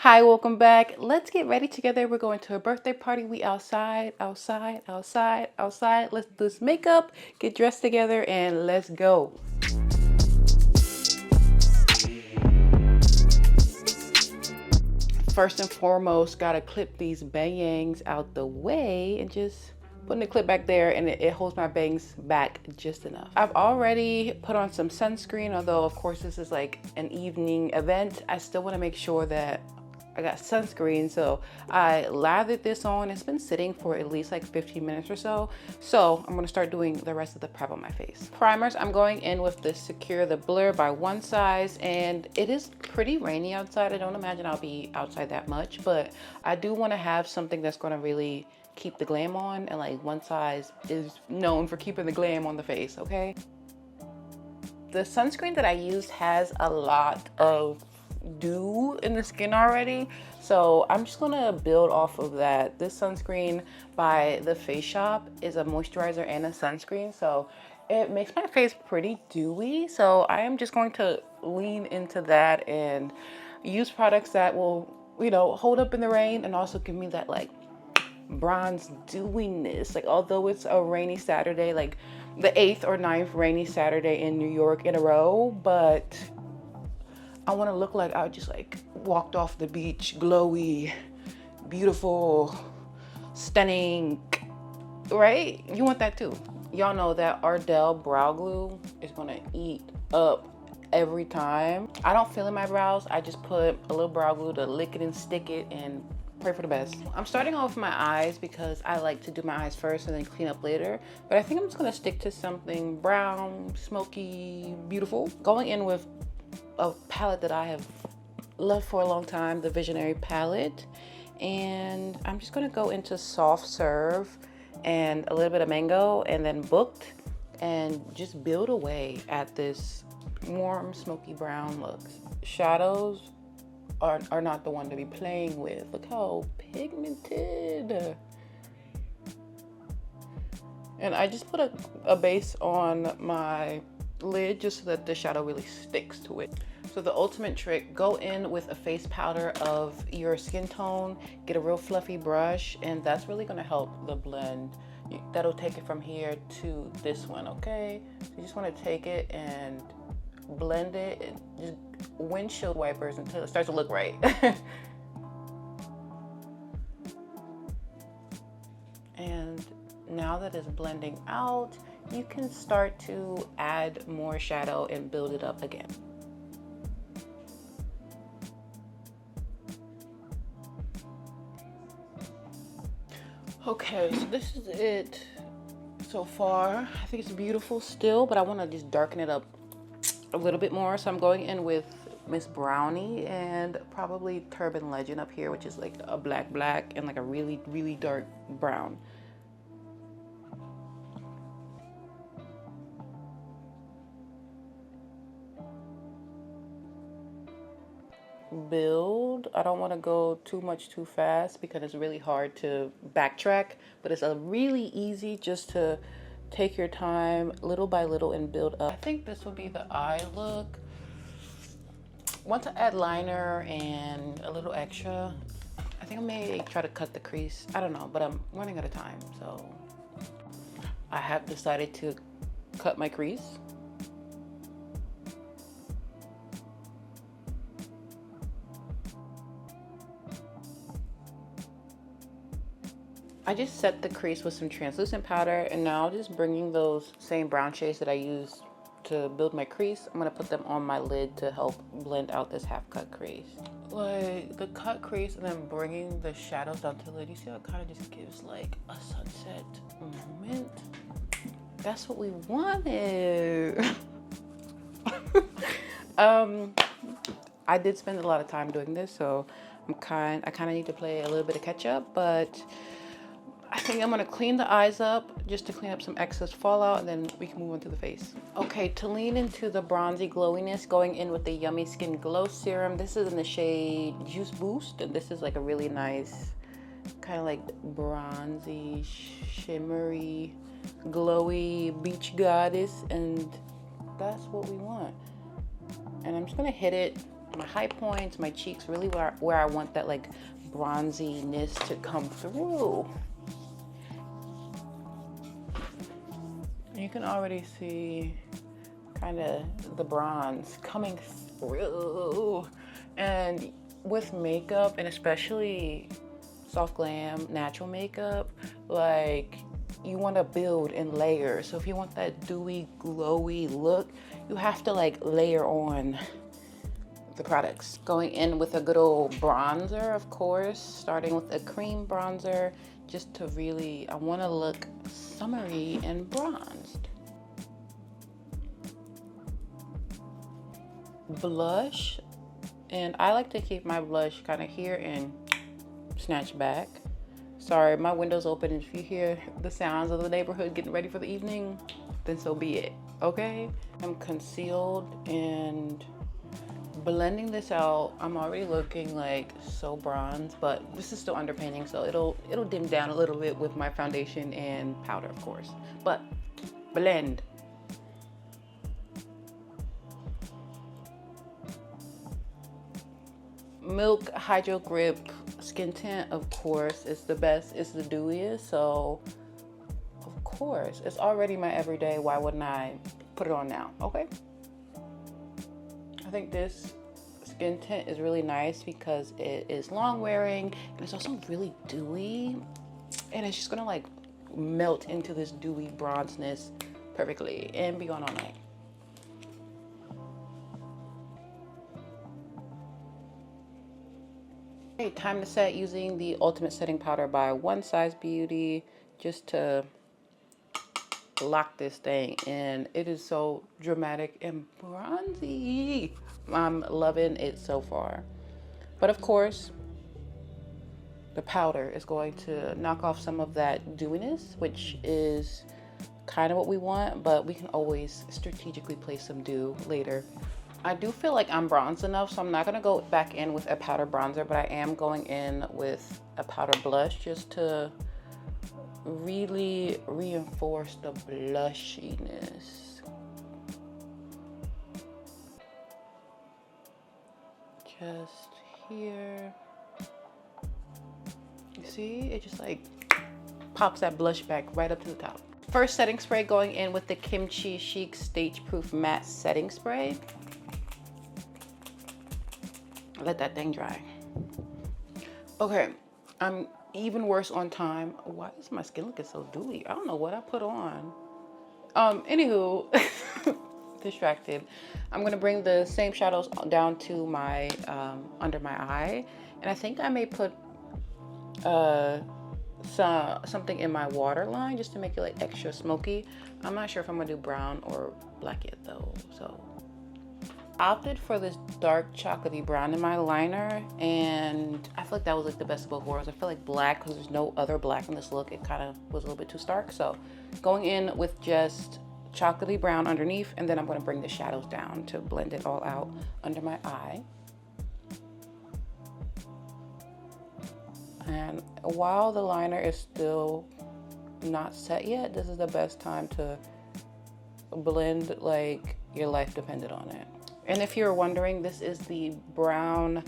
Hi, welcome back. Let's get ready together. We're going to a birthday party. We outside. Let's do this makeup, get dressed together, and let's go. First and foremost, gotta clip these bangs out the way and just putting the clip back there, and it holds my bangs back just enough. I've already put on some sunscreen, although of course this is like an evening event. I still want to make sure that I got sunscreen, so I lathered this on. It's been sitting for at least like 15 minutes or so. So I'm gonna start doing the rest of the prep on my face. Primers, I'm going in with the Secure the Blur by One Size, and it is pretty rainy outside. I don't imagine I'll be outside that much, but I do wanna have something that's gonna really keep the glam on, and like One Size is known for keeping the glam on the face, okay? The sunscreen that I used has a lot of dew in the skin already, so I'm just gonna build off of that. This sunscreen by The Face Shop is a moisturizer and a sunscreen, so it makes my face pretty dewy. So I am just going to lean into that and use products that will, hold up in the rain and also give me that like bronze dewiness. Like, although it's a rainy Saturday, like the 8th or 9th rainy Saturday in New York in a row, but I want to look like I just like walked off the beach, glowy, beautiful, stunning, right? You want that too. Y'all know that Ardell brow glue is gonna eat up every time. I don't fill in my brows. I just put a little brow glue to lick it and stick it and pray for the best. I'm starting off with my eyes because I like to do my eyes first and then clean up later. But I think I'm just gonna stick to something brown, smoky, beautiful. Going in with a palette that I have loved for a long time, the Visionary palette. And I'm just gonna go into Soft Serve and a little bit of Mango and then Booked, and just build away at this warm, smoky brown look. Shadows are not the one to be playing with. Look how pigmented. And I just put a base on my lid just so that the shadow really sticks to it. So the ultimate trick, go in with a face powder of your skin tone, get a real fluffy brush, and that's really gonna help the blend. That'll take it from here to this one, okay? So you just wanna take it and blend it, and just windshield wipers until it starts to look right. And now that it's blending out, you can start to add more shadow and build it up again. Okay, so this is it so far. I think it's beautiful still, but I want to just darken it up a little bit more. So I'm going in with Miss Brownie and probably Turban Legend up here, which is like a black and like a really dark brown. Build. I don't want to go too fast because it's really hard to backtrack, but it's a really easy just to take your time little by little and build up. I think this will be the eye look. Want to add liner and a little extra. I think I may try to cut the crease. I don't know, but I'm running out of time, so I have decided to cut my crease. I just set the crease with some translucent powder, and now just bringing those same brown shades that I used to build my crease, I'm gonna put them on my lid to help blend out this half cut crease. Like the cut crease and then bringing the shadows down to the lid, you see how it kind of just gives like a sunset moment? That's what we wanted. I did spend a lot of time doing this, so I kind of need to play a little bit of catch up, but I think I'm gonna clean the eyes up just to clean up some excess fallout, and then we can move on to the face. Okay, to lean into the bronzy glowiness, going in with the Yummy Skin Glow Serum. This is in the shade Juice Boost, and this is like a really nice, kind of like bronzy, shimmery, glowy beach goddess, and that's what we want. And I'm just gonna hit it my high points, my cheeks, really where I want that like bronziness to come through. You can already see kind of the bronze coming through. And with makeup, and especially soft glam, natural makeup, like you want to build in layers. So if you want that dewy, glowy look, you have to like layer on the products. Going in with a good old bronzer, of course, starting with a cream bronzer, just to really, I want to look summery and bronzed. Blush, and I like to keep my blush kind of here and snatch back. Sorry, my window's open, and if you hear the sounds of the neighborhood getting ready for the evening, then so be it, okay? I'm concealed and blending this out. I'm already looking like so bronze, but this is still underpainting, so it'll dim down a little bit with my foundation and powder, of course. But blend. Milk Hydro Grip Skin Tint, of course, is the best. It's the dewiest, so of course, it's already my everyday. Why wouldn't I put it on now, okay? I think this skin tint is really nice because it is long wearing and it's also really dewy, and it's just gonna like melt into this dewy bronzeness perfectly and be on all night. Okay, time to set using the Ultimate Setting Powder by One Size Beauty, just to lock this thing in. It is so dramatic and bronzy. I'm loving it so far. But of course, the powder is going to knock off some of that dewiness, which is kind of what we want, but we can always strategically place some dew later. I do feel like I'm bronzed enough, so I'm not gonna go back in with a powder bronzer, but I am going in with a powder blush just to really reinforce the blushiness. Just here. You see, it just like pops that blush back right up to the top. First setting spray, going in with the Kimchi Chic Stage Proof Matte Setting Spray. Let that thing dry. Okay, I'm even worse on time. Why is my skin looking so dewy? I don't know what I put on. Anywho, distracted. I'm gonna bring the same shadows down to my under my eye, and I think I may put something in my waterline just to make it like extra smoky. I'm not sure if I'm gonna do brown or black yet though, so opted for this dark chocolatey brown in my liner, and I feel like that was like the best of both worlds. I feel like black, because there's no other black in this look, it kind of was a little bit too stark. So going in with just chocolatey brown underneath, and then I'm going to bring the shadows down to blend it all out under my eye. And while the liner is still not set yet, this is the best time to blend like your life depended on it. And if you're wondering, this is the brown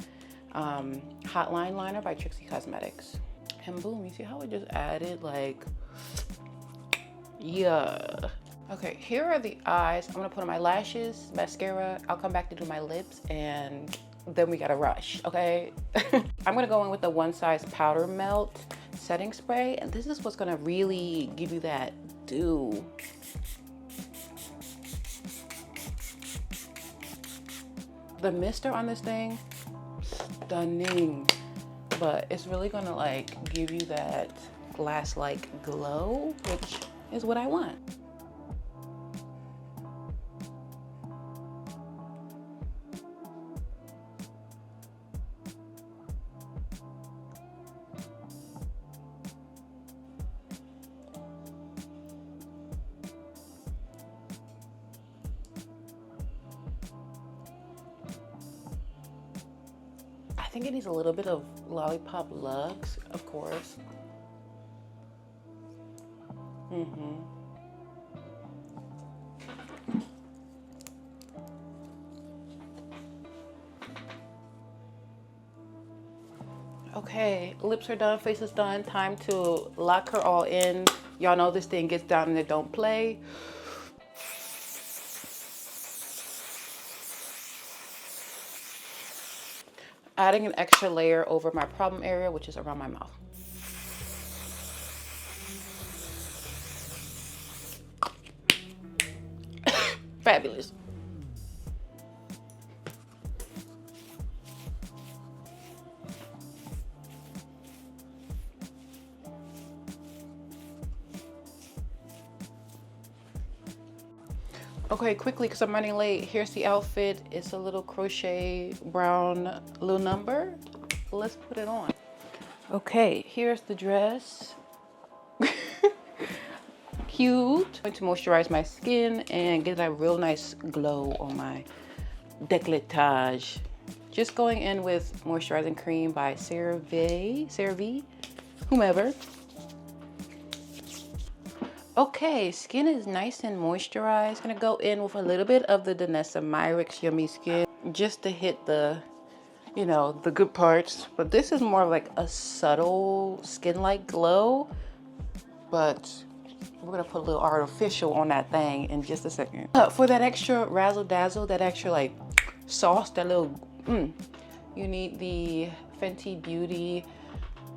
Hotline liner by Trixie Cosmetics. And boom, you see how it just added like, yeah. Okay, here are the eyes. I'm gonna put on my lashes, mascara. I'll come back to do my lips, and then we gotta rush, okay? I'm gonna go in with the One Size Powder Melt Setting Spray, and this is what's gonna really give you that dew. The mister on this thing, stunning, but it's really gonna like give you that glass-like glow, which is what I want. I think it needs a little bit of lollipop luxe, of course. Okay, lips are done, face is done. Time to lock her all in. Y'all know this thing gets down and it don't play. Adding an extra layer over my problem area, which is around my mouth. Fabulous. Okay, quickly, because I'm running late. Here's the outfit. It's a little crochet brown little number. Let's put it on. Okay, here's the dress. Cute. I'm going to moisturize my skin and get a real nice glow on my décolletage. Just going in with moisturizing cream by CeraVe, whomever. Okay, skin is nice and moisturized. Gonna go in with a little bit of the Danessa Myricks Yummy Skin just to hit the, you know, the good parts. But this is more like a subtle skin-like glow. But we're gonna put a little artificial on that thing in just a second. For that extra razzle dazzle, that extra like sauce, that little, you need the Fenty Beauty.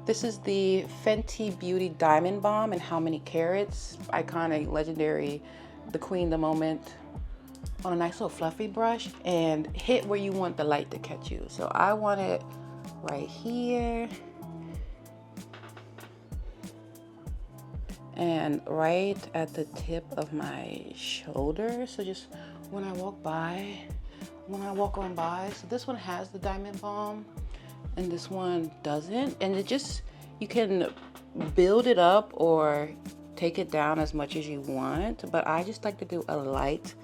This is the Fenty Beauty Diamond Bomb and How Many Carats? Iconic, legendary, the queen, the moment. On a nice little fluffy brush and hit where you want the light to catch you. So I want it right here. And right at the tip of my shoulder. So just when I walk on by. So this one has the Diamond Bomb and this one doesn't. And it just, you can build it up or take it down as much as you want. But I just like to do a light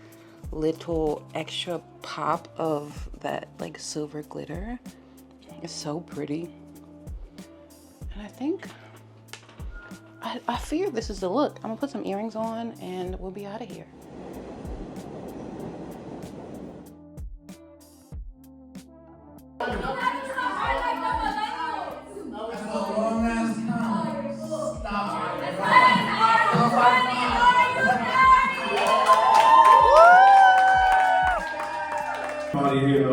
little extra pop of that like silver glitter. It's so pretty. And I think, I fear this is the look. I'm gonna put some earrings on and we'll be out of here. Here